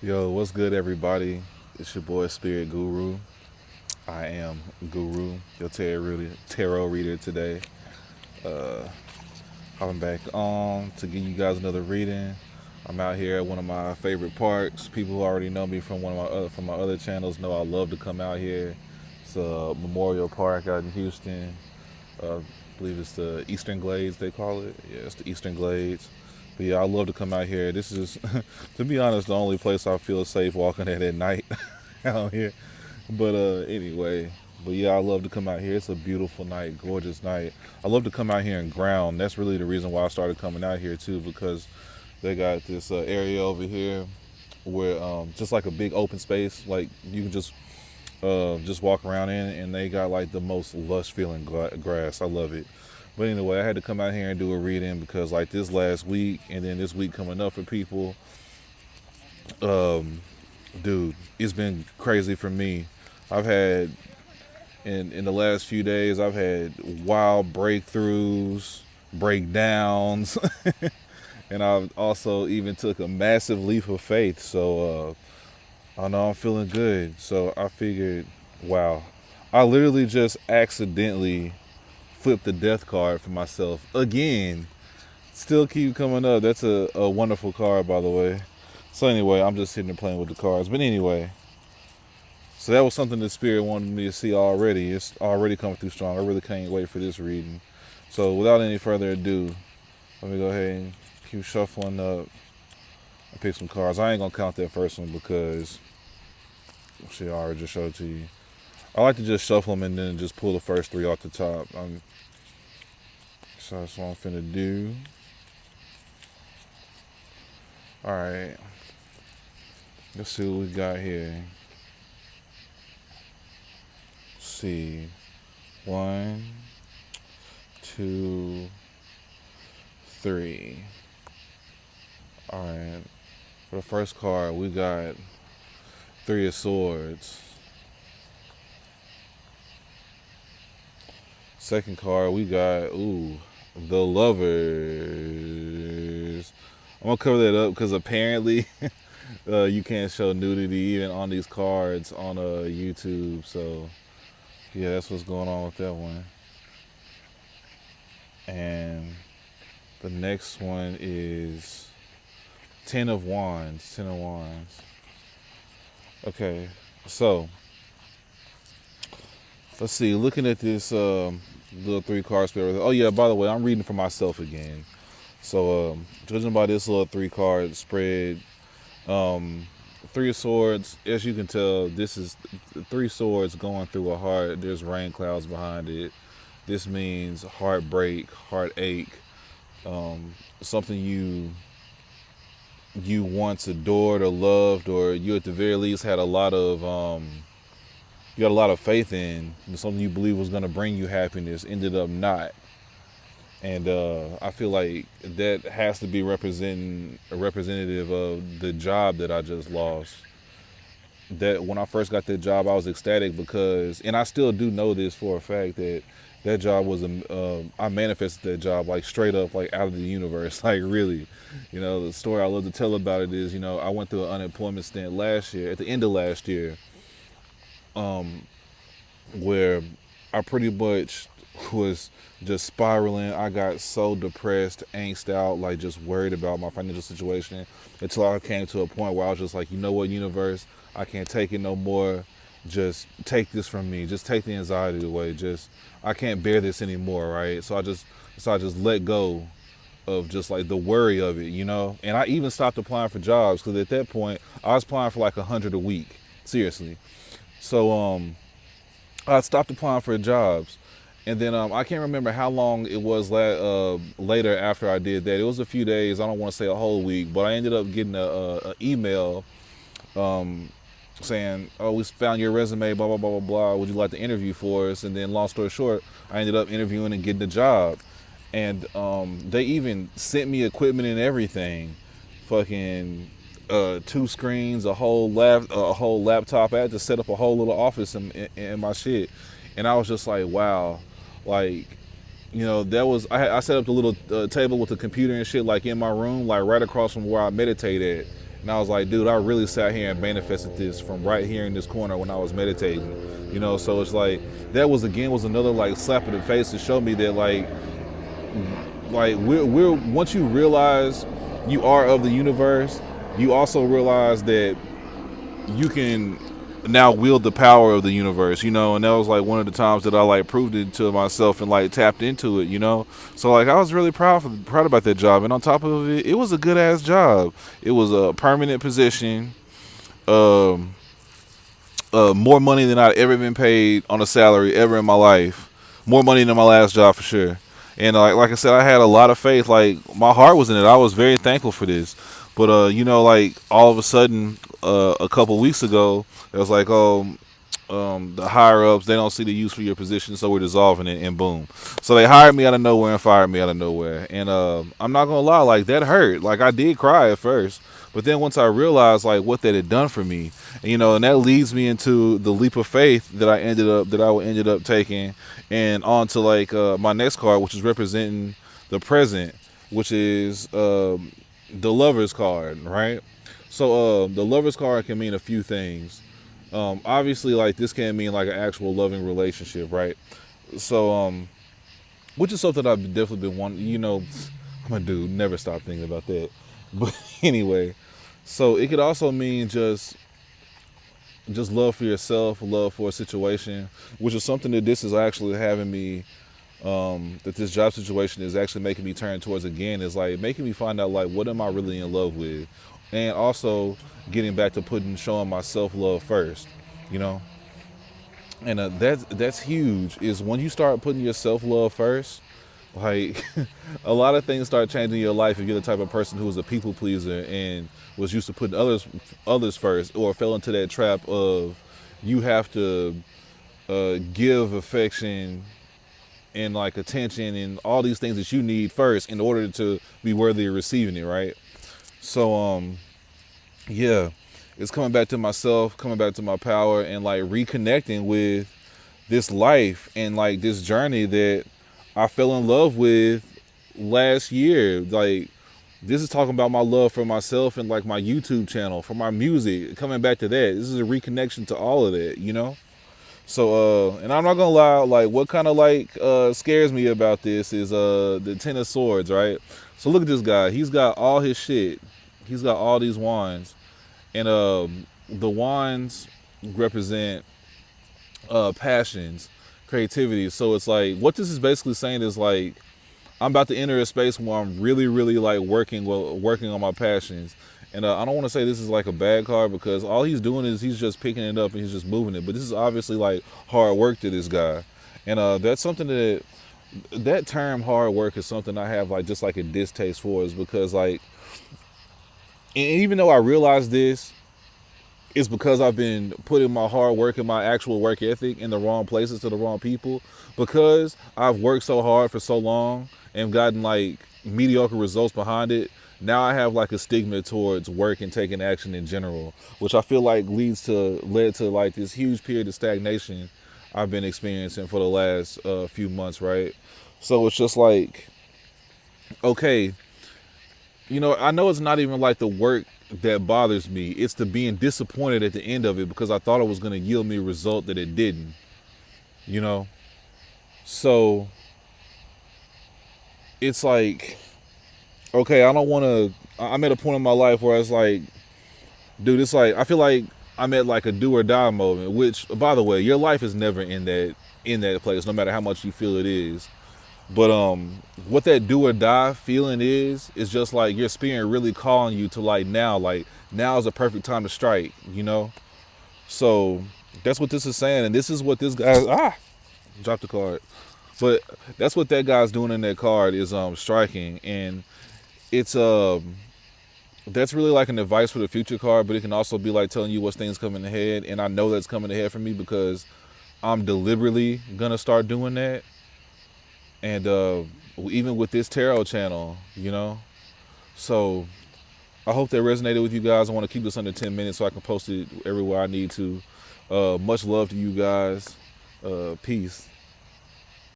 Yo, what's good, everybody? It's your boy Spirit Guru. I am Guru, your tarot reader today. Uh, Hopping back on to give you guys another reading. I'm out here at one of my favorite parks. People who already know me from from my other channels know I love to come out here. It's a Memorial Park out in Houston. I believe it's the Eastern Glades they call it. Yeah, it's the Eastern Glades. But yeah, I love to come out here. This is, to be honest, the only place I feel safe walking at night out here. But anyway, but yeah, I love to come out here. It's a beautiful night, gorgeous night. I love to come out here and ground. That's really the reason why I started coming out here too, because they got this area over here where just like a big open space, like you can just walk around in, and they got like the most lush feeling grass. I love it. But anyway, I had to come out here and do a reading because like this last week and then this week coming up for people, um, dude, it's been crazy for me. I've had in the last few days, I've had wild breakthroughs, breakdowns, and I've also even took a massive leap of faith. So I know I'm feeling good. So I figured, wow, I literally just accidentally flipped the death card for myself again. Still keep coming up. That's a wonderful card, by the way. So anyway, I'm just sitting there playing with the cards. But anyway, so that was something the spirit wanted me to see already. It's already coming through strong. I really can't wait for this reading. So without any further ado, let me go ahead and keep shuffling up and pick some cards. I ain't gonna count that first one because shit, I already just showed it to you. I like to just shuffle them and then just pull the first three off the top. So that's what I'm finna do. All right, let's see what we got here. Let's see, one, two, three. All right, for the first card, we got Three of Swords. Second card, we got the Lovers. I'm gonna cover that up because apparently you can't show nudity even on these cards on YouTube. So yeah, that's what's going on with that one. And the next one is Ten of Wands. Ten of Wands. Okay, so let's see. Looking at this little three card spread. Oh yeah, by the way, I'm reading for myself again. So judging by this little three card spread, Three of Swords. As you can tell, this is Three Swords going through a heart. There's rain clouds behind it. This means heartbreak, heartache, something you once adored or loved, or you at the very least had a lot of you got a lot of faith in, something you believe was going to bring you happiness, ended up not. And I feel like that has to be representing a representative of the job that I just lost. That when I first got that job, I was ecstatic because, and I still do know this for a fact, that that job was I manifested that job like straight up, like out of the universe, like really. The story I love to tell about it is, I went through an unemployment stint last year, at the end of last year, where I pretty much was just spiraling. I got so depressed, angst out, like just worried about my financial situation until I came to a point where I was just like, you know what, universe, I can't take it no more. Just take this from me. Just take the anxiety away. Just I can't bear this anymore, right? So I just let go of just like the worry of it. And I even stopped applying for jobs because at that point I was applying for like 100 a week, seriously. So I stopped applying for jobs. And then I can't remember how long it was later after I did that. It was a few days. I don't want to say a whole week, but I ended up getting a email saying, "Oh, we found your resume, blah, blah, blah, blah, blah. Would you like to interview for us?" And then long story short, I ended up interviewing and getting the job. And they even sent me equipment and everything. Fucking two screens, a whole laptop. I had to set up a whole little office in my shit. And I was just like, wow, like, that was I set up the little table with the computer and shit like in my room, like right across from where I meditate at. And I was like, dude, I really sat here and manifested this from right here in this corner when I was meditating. So it's like that was another like slap in the face to show me that like we're once you realize you are of the universe, you also realize that you can now wield the power of the universe, and that was like one of the times that I like proved it to myself and like tapped into it. So like I was really proud about that job, and on top of it, it was a good ass job. It was a permanent position, um, more money than I'd ever been paid on a salary ever in my life, more money than my last job for sure. And like I said, I had a lot of faith. Like my heart was in it. I was very thankful for this. But like all of a sudden, a couple weeks ago, it was like, oh, the higher ups, they don't see the use for your position, so we're dissolving it, and boom. So they hired me out of nowhere and fired me out of nowhere. And I'm not gonna lie, like that hurt. Like I did cry at first, but then once I realized like what that had done for me, and that leads me into the leap of faith that I ended up taking, and on to like my next card, which is representing the present, which is the lover's card, right? So the lover's card can mean a few things. Obviously, like this can mean like an actual loving relationship, right? So, which is something I've definitely been wanting. I'm a dude, never stop thinking about that. But anyway, so it could also mean just love for yourself, love for a situation, which is something that this is actually having me. That this job situation is actually making me turn towards again, is like making me find out like what am I really in love with, and also getting back to showing my self love first, you know. And that's huge. Is when you start putting your self love first, like a lot of things start changing in your life if you're the type of person who is a people pleaser and was used to putting others first, or fell into that trap of you have to give affection and like attention and all these things that you need first in order to be worthy of receiving it, right? So yeah, it's coming back to myself, coming back to my power, and like reconnecting with this life and like this journey that I fell in love with last year. Like this is talking about my love for myself and like my YouTube channel, for my music, coming back to that. This is a reconnection to all of that. So and I'm not gonna lie, like what kind of like scares me about this is the Ten of Swords, right? So look at this guy. He's got all his shit. He's got all these wands. And the wands represent passions, creativity. So it's like what this is basically saying is like I'm about to enter a space where I'm really, really like working on my passions. And I don't want to say this is like a bad card, because all he's doing is he's just picking it up and he's just moving it. But this is obviously like hard work to this guy. And that's something that term hard work is something I have like just like a distaste for, is because like, and even though I realize this, it's because I've been putting my hard work and my actual work ethic in the wrong places to the wrong people, because I've worked so hard for so long and gotten like mediocre results behind it. Now I have like a stigma towards work and taking action in general, which I feel like led to like this huge period of stagnation I've been experiencing for the last few months, right? So it's just like, okay, I know it's not even like the work that bothers me. It's the being disappointed at the end of it, because I thought it was going to yield me a result that it didn't, So it's like, okay, I don't want to. I'm at a point in my life where it's like, dude, it's like I feel like I'm at like a do or die moment. Which, by the way, your life is never in that place, no matter how much you feel it is. But what that do or die feeling is just like your spirit really calling you to like now is a perfect time to strike. So that's what this is saying, and this is what this guy dropped the card. But that's what that guy's doing in that card is striking, and it's that's really like an advice for the future card, but it can also be like telling you what things coming ahead, and I know that's coming ahead for me because I'm deliberately gonna start doing that. And even with this tarot channel. So I hope that resonated with you guys. I want to keep this under 10 minutes so I can post it everywhere I need to. Much love to you guys. Peace.